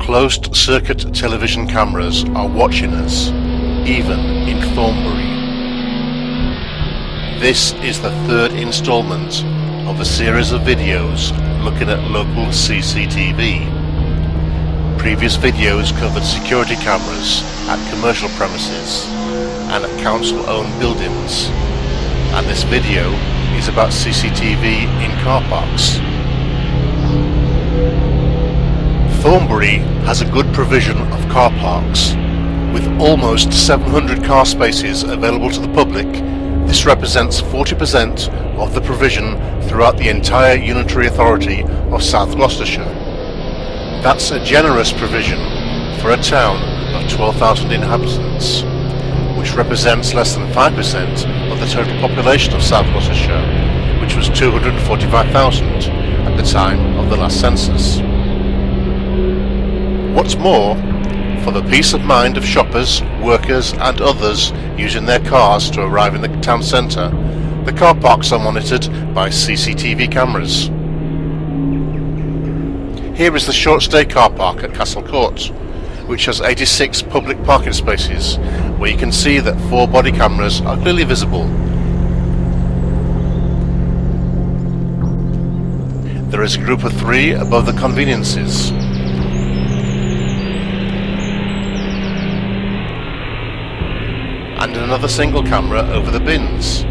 Closed-circuit television cameras are watching us, even in Thornbury. This is the third installment of a series of videos looking at local CCTV. Previous videos covered security cameras at commercial premises and at council-owned buildings, and this video is about CCTV in car parks. Thornbury has a good provision of car parks. With almost 700 car spaces available to the public, this represents 40% of the provision throughout the entire unitary authority of South Gloucestershire. That's a generous provision for a town of 12,000 inhabitants, which represents less than 5% of the total population of South Gloucestershire, which was 245,000 at the time of the last census. What's more, for the peace of mind of shoppers, workers and others using their cars to arrive in the town centre, the car parks are monitored by CCTV cameras. Here is the short stay car park at Castle Court, which has 86 public parking spaces, where you can see that 4 body cameras are clearly visible. There is a group of 3 above the conveniences. And another single camera over the bins.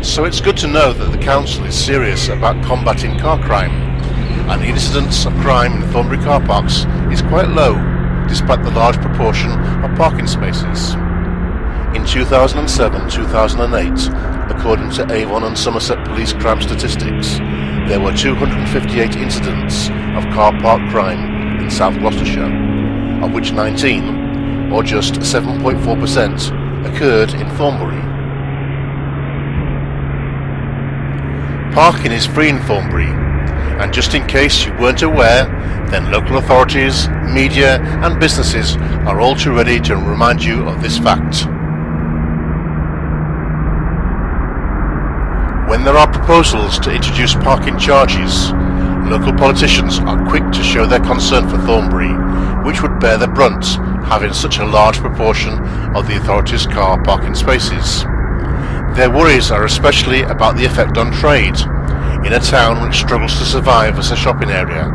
So it's good to know that the council is serious about combating car crime, and the incidence of crime in Thornbury car parks is quite low, despite the large proportion of parking spaces. In 2007-2008, according to Avon and Somerset police crime statistics, there were 258 incidents of car park crime in South Gloucestershire, of which 19, or just 7.4%, occurred in Thornbury. Parking is free in Thornbury, and just in case you weren't aware, then local authorities, media and businesses are all too ready to remind you of this fact. When there are proposals to introduce parking charges, local politicians are quick to show their concern for Thornbury, which would bear the brunt, having such a large proportion of the authority's car parking spaces. Their worries are especially about the effect on trade, in a town which struggles to survive as a shopping area,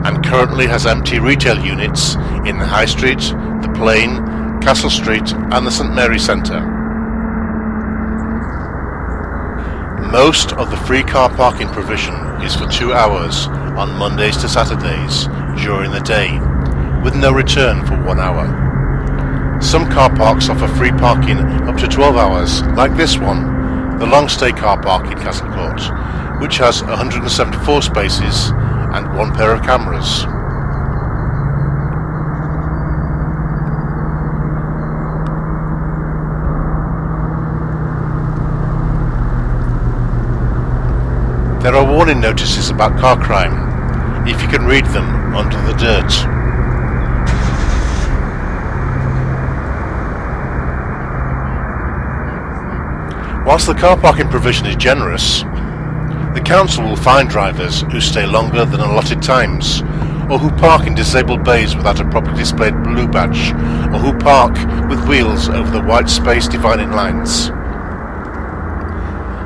and currently has empty retail units in the High Street, the Plain, Castle Street and the St Mary Centre. Most of the free car parking provision is for 2 hours on Mondays to Saturdays during the day, with no return for 1 hour. Some car parks offer free parking up to 12 hours, like this one, the long stay car park in Castle Court, which has 174 spaces and 1 pair of cameras. There are warning notices about car crime, if you can read them under the dirt. Whilst the car parking provision is generous, the council will fine drivers who stay longer than allotted times, or who park in disabled bays without a properly displayed blue badge, or who park with wheels over the white space dividing lines.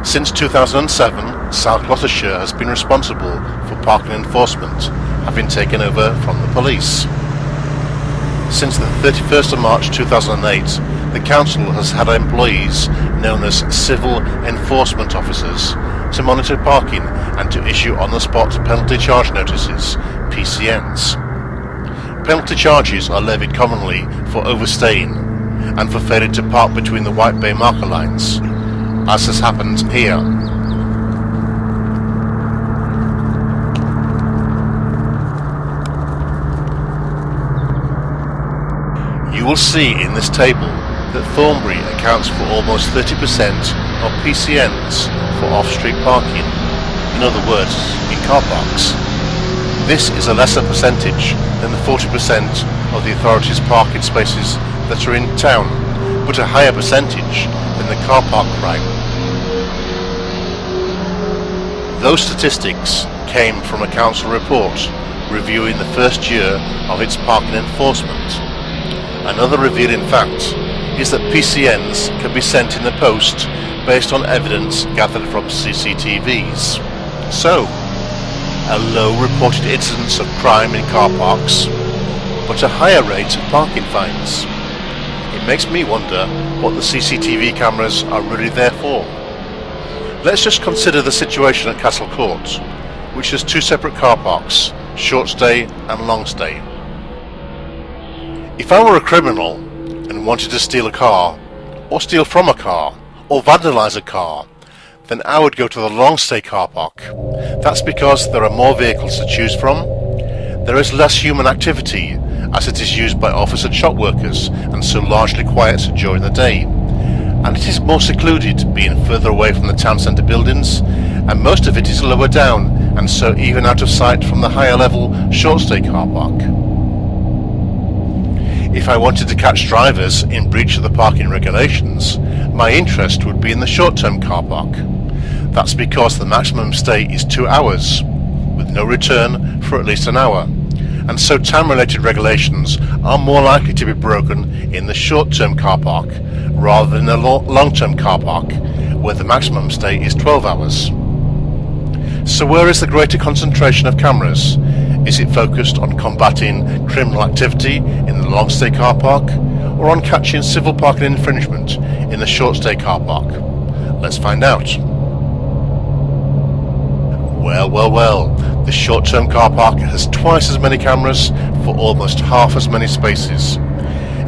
Since 2007, South Gloucestershire has been responsible for parking enforcement, having taken over from the police. Since the 31st of March 2008, the council has had employees known as civil enforcement officers to monitor parking and to issue on-the-spot penalty charge notices, PCNs. Penalty charges are levied commonly for overstaying and for failing to park between the white bay marker lines, as has happened here. You will see in this table that Thornbury accounts for almost 30% of PCNs for off-street parking, in other words, in car parks. This is a lesser percentage than the 40% of the authority's parking spaces that are in town, but a higher percentage than the car park crime. Those statistics came from a council report reviewing the first year of its parking enforcement. Another revealing fact is that PCNs can be sent in the post based on evidence gathered from CCTVs. So, a low reported incidence of crime in car parks, but a higher rate of parking fines. It makes me wonder what the CCTV cameras are really there for. Let's just consider the situation at Castle Court, which has two separate car parks, short stay and long stay. If I were a criminal and wanted to steal a car, or steal from a car, or vandalise a car, then I would go to the long stay car park. That's because there are more vehicles to choose from, there is less human activity as it is used by office and shop workers and so largely quiet during the day, and it is more secluded, being further away from the town centre buildings, and most of it is lower down and so even out of sight from the higher level short stay car park. If I wanted to catch drivers in breach of the parking regulations, my interest would be in the short-term car park. That's because the maximum stay is 2 hours, with no return for at least an hour, and so time-related regulations are more likely to be broken in the short-term car park rather than the long-term car park, where the maximum stay is 12 hours. So where is the greater concentration of cameras? Is it focused on combating criminal activity in the long stay car park, or on catching civil parking infringement in the short stay car park? Let's find out. Well, the short term car park has twice as many cameras for almost half as many spaces.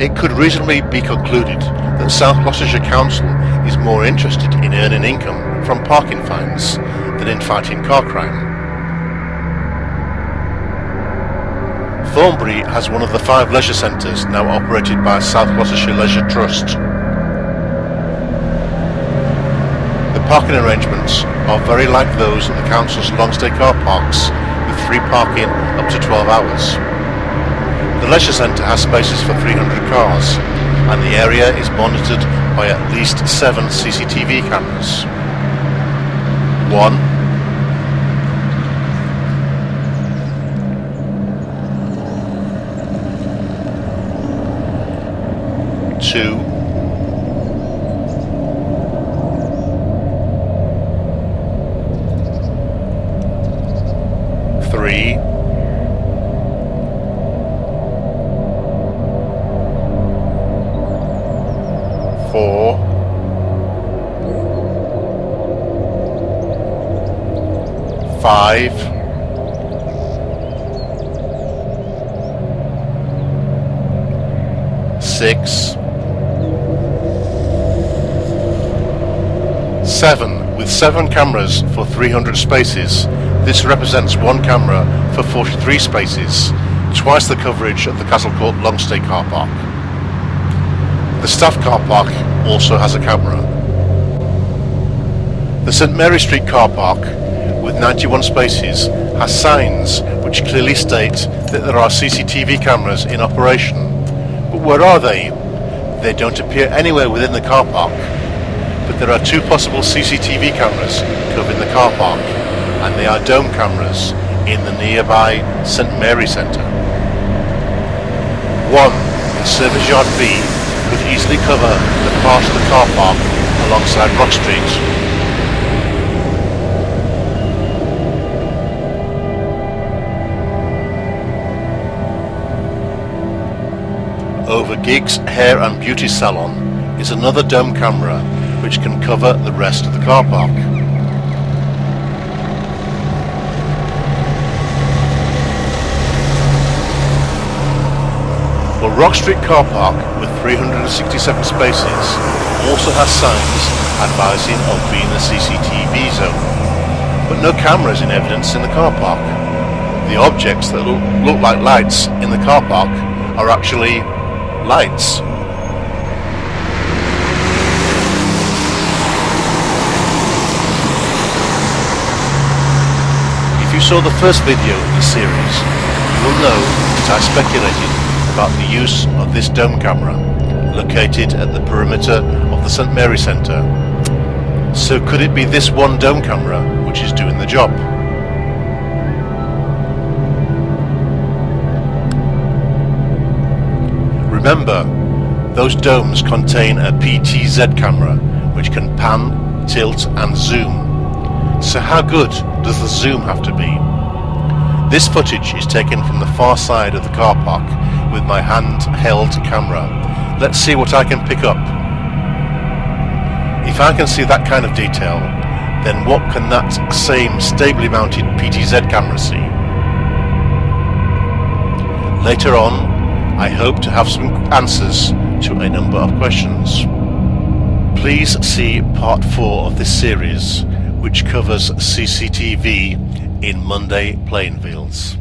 It could reasonably be concluded that South Gloucestershire Council is more interested in earning income from parking fines than in fighting car crime. Thornbury has one of the 5 leisure centres now operated by South Gloucestershire Leisure Trust. The parking arrangements are very like those at the council's long stay car parks, with free parking up to 12 hours. The leisure centre has spaces for 300 cars, and the area is monitored by at least 7 CCTV cameras. 1, 2, 3, 4, 5, 6, 7. With 7 cameras for 300 spaces, this represents 1 camera for 43 spaces, twice the coverage of the Castle Court long stay car park. The staff car park also has a camera. The St Mary Street car park, with 91 spaces, has signs which clearly state that there are CCTV cameras in operation. But where are they? They don't appear anywhere within the car park. But there are 2 possible CCTV cameras covering the car park, and they are dome cameras in the nearby St Mary Centre. 1 in Service Yard B could easily cover the part of the car park alongside Rock Street. Over Giggs Hair and Beauty Salon is another dome camera which can cover the rest of the car park. Well, Rock Street car park, with 367 spaces, also has signs advising of being a CCTV zone, but no cameras in evidence in the car park. The objects that look like lights in the car park are actually lights. If you saw the first video in the series, you will know that I speculated about the use of this dome camera located at the perimeter of the St Mary Centre. So could it be this one dome camera which is doing the job? Remember, those domes contain a PTZ camera which can pan, tilt and zoom. So how good does the zoom have to be? This footage is taken from the far side of the car park with my handheld camera. Let's see what I can pick up. If I can see that kind of detail, then what can that same stably mounted PTZ camera see? Later on, I hope to have some answers to a number of questions. Please see part 4 of this series, which covers CCTV in Monday Plainfields.